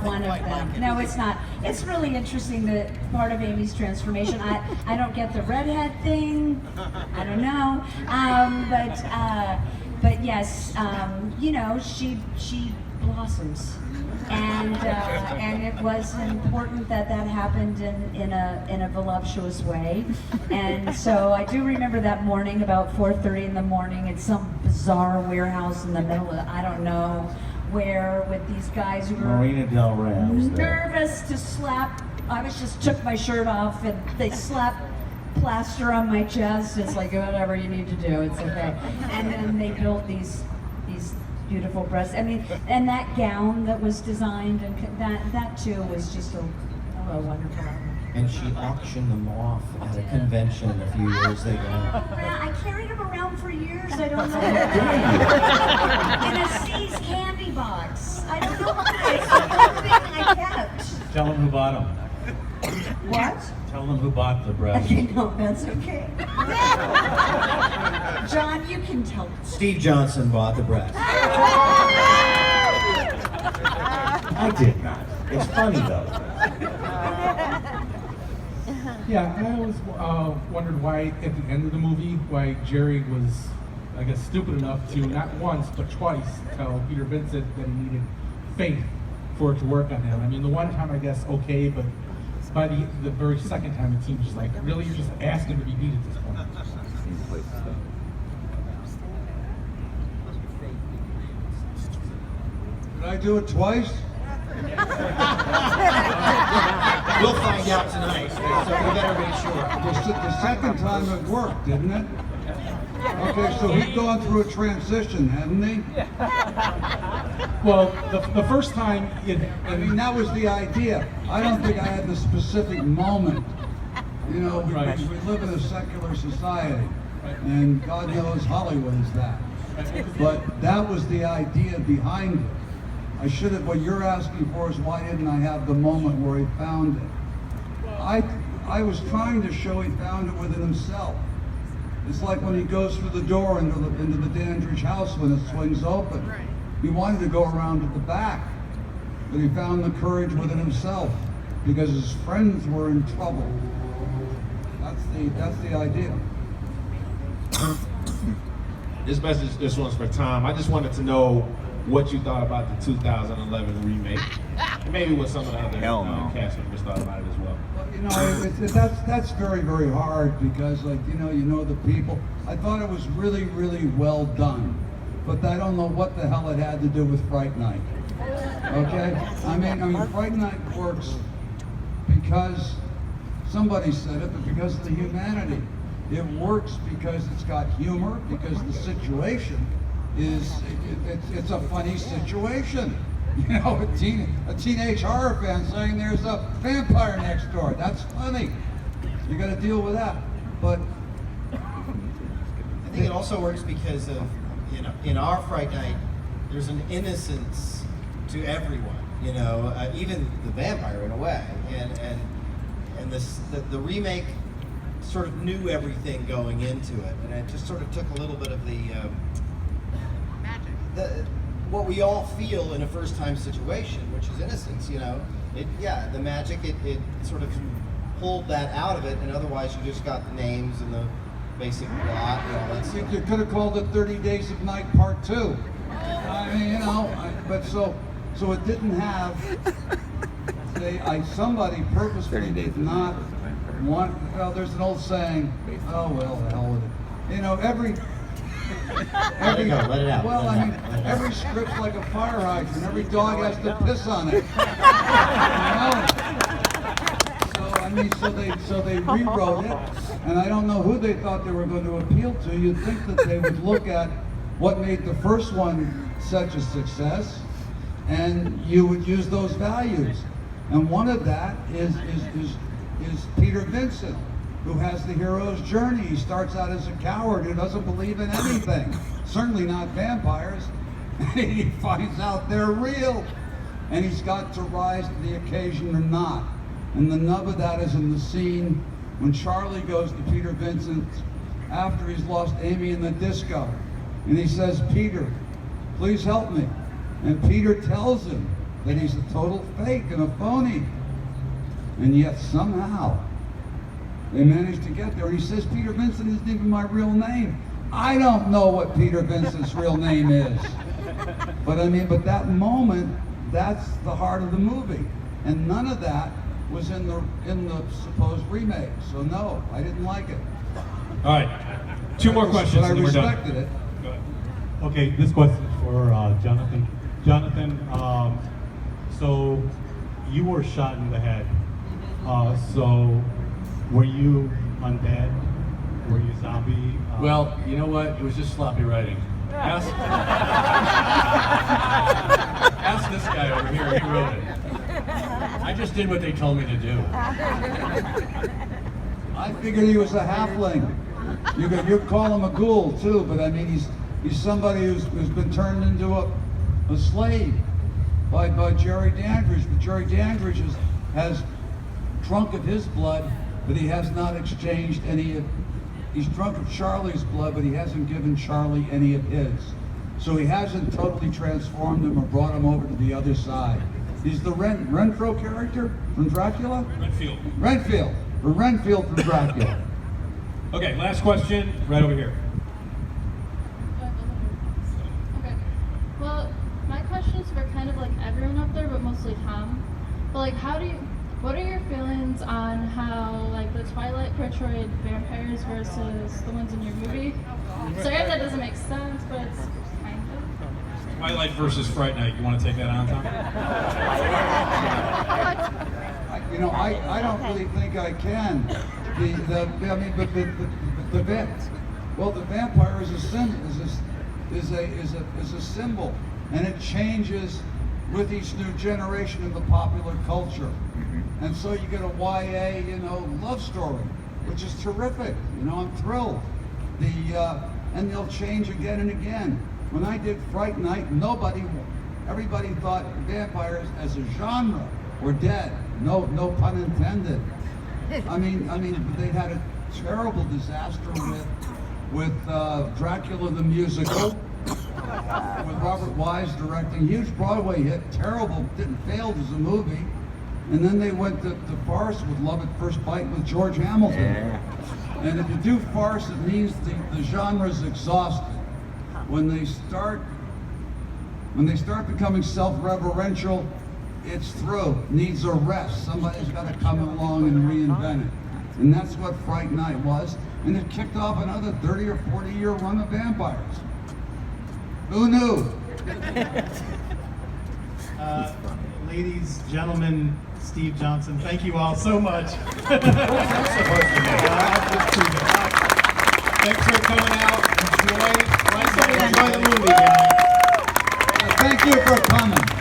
one of them. No, it's not. It's really interesting that part of Amy's transformation. I don't get the redhead thing. I don't know. But yes, you know, she blossoms, and it was important that that happened in a voluptuous way. And so I do remember that morning about 4:30 in the morning in some bizarre warehouse in the middle of I don't know where, with these guys who were Marina Del Rey. nervous to slap. I was just took my shirt off and they slapped plaster on my chest. It's like, whatever you need to do, it's okay. And then they built these beautiful breasts. I mean, and that gown that was designed, and that too was just a wonderful. And she auctioned them off at a convention a few years ago. I carried them around for years. I don't know why. In a See's candy box. I don't know why. It's the one thing I kept. Tell them who bought them. What? Tell them who bought the breast. Okay, no, that's okay. John, you can tell. Steve Johnson bought the breast. I did not. It's funny though. Yeah, I always wondered why, at the end of the movie, why Jerry was, I guess, stupid enough to not once but twice tell Peter Vincent that he needed faith for it to work on him. I mean, the one time I guess okay, but by the very second time it seems just like, really, you're just asking to be beat at this point. Did I do it twice? We'll find out tonight, so we better make sure. The second time it worked, didn't it? Okay, so he'd gone through a transition, hadn't he? Well, the first time, I mean, that was the idea. I don't think I had the specific moment. You know, we live in a secular society, and God knows Hollywood is that. But that was the idea behind it. I should have, what you're asking for is why didn't I have the moment where he found it? I was trying to show he found it within himself. It's like when he goes through the door into the Dandridge house when it swings open. He wanted to go around to the back, but he found the courage within himself because his friends were in trouble. That's the idea. This message, this one's for Tom. I just wanted to know what you thought about the 2011 remake, and maybe what some of the other cast members thought about it as well. Well, you know, that's very, very hard because, like, you know the people. I thought it was really, really well done, but I don't know what the hell it had to do with Fright Night. Okay, I mean, Fright Night works because somebody said it, but because of the humanity. It works because it's got humor, because the situation it's a funny situation. You know, a teenage horror fan saying there's a vampire next door. That's funny. You got to deal with that. But I think it also works because of, you know, in our Fright Night, there's an innocence to everyone. You know, even the vampire in a way, and the remake sort of knew everything going into it, and it just sort of took a little bit of the what we all feel in a first-time situation, which is innocence. You know, the magic. It sort of pulled that out of it, and otherwise you just got the names and the basic plot and all that stuff. You could have called it 30 Days of Night Part 2. I mean, you know, but so it didn't have. Somebody purposefully did not want. Well, there's an old saying. Oh well, the hell with it. You know, every Let it out. Well, I mean, every script's like a fire hydrant. Every dog has to piss on it. You know? So they rewrote it, and I don't know who they thought they were going to appeal to. You'd think that they would look at what made the first one such a success, and you would use those values. And one of that is Peter Vincent, who has the hero's journey. He starts out as a coward who doesn't believe in anything, certainly not vampires, and he finds out they're real, and he's got to rise to the occasion or not. And the nub of that is in the scene when Charlie goes to Peter Vincent after he's lost Amy in the disco, and he says, "Peter, please help me." And Peter tells him that he's a total fake and a phony. And yet somehow they managed to get there. And he says Peter Vincent isn't even my real name. I don't know what Peter Vincent's real name is. But I mean, but that moment, that's the heart of the movie. And none of that was in the supposed remake. So no, I didn't like it. All right. Two more questions But I and then we're done. respected it. Go ahead. Okay, this question is for Jonathan. Jonathan, so you were shot in the head. So were you undead? Were you zombie? Well, you know what? It was just sloppy writing. Ask, ask this guy over here. He wrote it. I just did what they told me to do. I figured he was a halfling. You call him a ghoul too, but I mean he's somebody who's been turned into a slave by Jerry Dandridge. But Jerry Dandridge has drunk of his blood, but he has not exchanged any of. He's drunk of Charlie's blood, but he hasn't given Charlie any of his. So he hasn't totally transformed him or brought him over to the other side. He's the Renfro character from Dracula? Redfield. Renfield from Dracula. Okay, last question, right over here. Okay. Well, my question's for kind of like everyone up there, but mostly Tom. But like, what are your feelings on how like the Twilight portrayed vampires versus the ones in your movie? Sorry if that doesn't make sense, but it's kind of. Twilight versus Fright Night. You want to take that on, Tom? I don't really think I can. The vampire is a symbol, and it changes with each new generation of the popular culture. And so you get a YA, love story, which is terrific. I'm thrilled. And they'll change again and again. When I did Fright Night, everybody thought vampires as a genre were dead. No pun intended. I mean, they had a terrible disaster with Dracula the musical, with Robert Wise directing, huge Broadway hit, terrible, failed as a movie. And then they went to farce with Love at First Bite with George Hamilton. Yeah. And if you do farce, it means the genre's exhausted. When they start becoming self-reverential, it's through. Needs a rest. Somebody's got to come along and reinvent it. And that's what Fright Night was. And it kicked off another 30 or 40-year run of vampires. Who knew? Ladies, gentlemen, Steve Johnson, thank you all so much. Thanks for coming out. Enjoy the movie, guys. Thank you for coming.